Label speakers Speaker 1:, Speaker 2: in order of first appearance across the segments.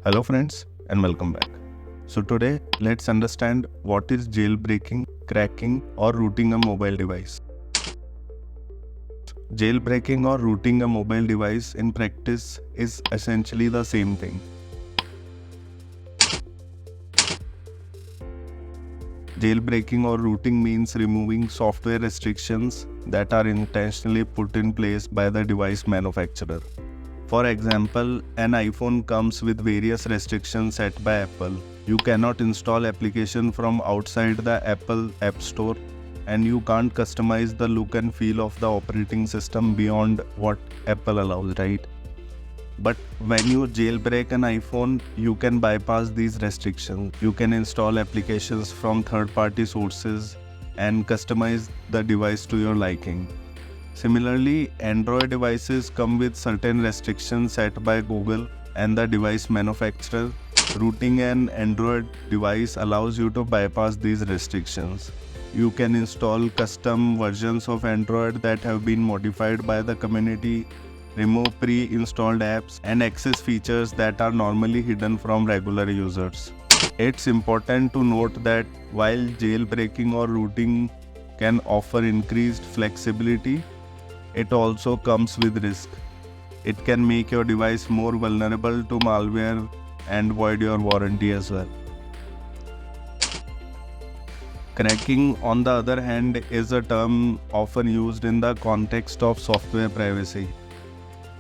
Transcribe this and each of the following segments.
Speaker 1: Hello friends and welcome back. So today let's understand what is jailbreaking, cracking or rooting a mobile device. Jailbreaking or rooting a mobile device in practice is essentially the same thing. Jailbreaking or rooting means removing software restrictions that are intentionally put in place by the device manufacturer. For example, an iPhone comes with various restrictions set by Apple. You cannot install application from outside the Apple App Store, and you can't customize the look and feel of the operating system beyond what Apple allows, right? But when you jailbreak an iPhone, you can bypass these restrictions. You can install applications from third-party sources and customize the device to your liking. Similarly, Android devices come with certain restrictions set by Google and the device manufacturer. Rooting an Android device allows you to bypass these restrictions. You can install custom versions of Android that have been modified by the community, remove pre-installed apps, and access features that are normally hidden from regular users. It's important to note that while jailbreaking or rooting can offer increased flexibility, it also comes with risk. It can make your device more vulnerable to malware and void your warranty as well. Cracking, on the other hand, is a term often used in the context of software privacy.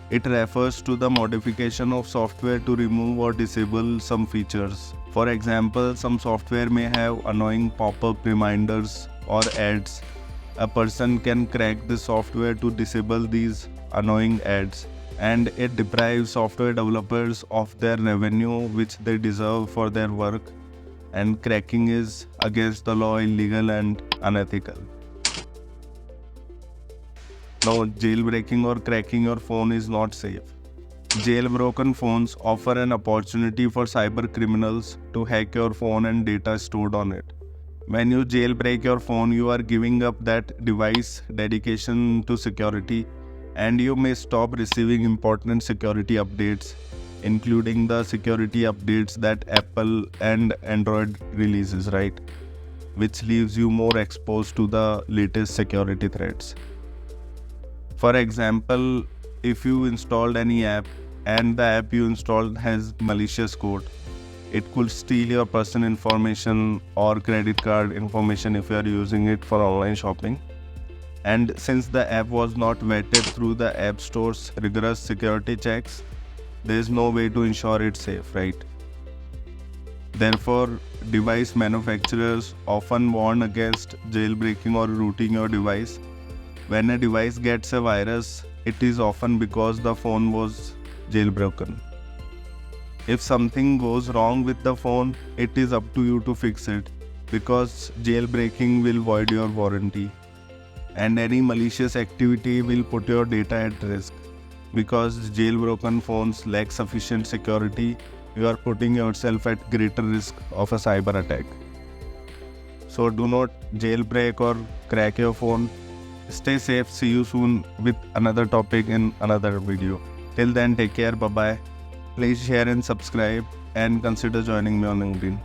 Speaker 1: It refers to the modification of software to remove or disable some features. For example, some software may have annoying pop-up reminders or ads. A person can crack the software to disable these annoying ads, and it deprives software developers of their revenue which they deserve for their work, and cracking is against the law, illegal and unethical. Now, jailbreaking or cracking your phone is not safe. Jailbroken phones offer an opportunity for cyber criminals to hack your phone and data stored on it. When you jailbreak your phone, you are giving up that device dedication to security, and you may stop receiving important security updates, including the security updates that Apple and Android releases, right? Which leaves you more exposed to the latest security threats. For example, if you installed any app and the app you installed has malicious code, it could steal your personal information or credit card information if you are using it for online shopping. And since the app was not vetted through the App Store's rigorous security checks, there is no way to ensure it's safe, right? Therefore, device manufacturers often warn against jailbreaking or rooting your device. When a device gets a virus, it is often because the phone was jailbroken. If something goes wrong with the phone, it is up to you to fix it, because jailbreaking will void your warranty. And any malicious activity will put your data at risk. Because jailbroken phones lack sufficient security, you are putting yourself at greater risk of a cyber attack. So do not jailbreak or crack your phone. Stay safe. See you soon with another topic in another video. Till then, take care. Bye-bye. Please share and subscribe, and consider joining me on LinkedIn.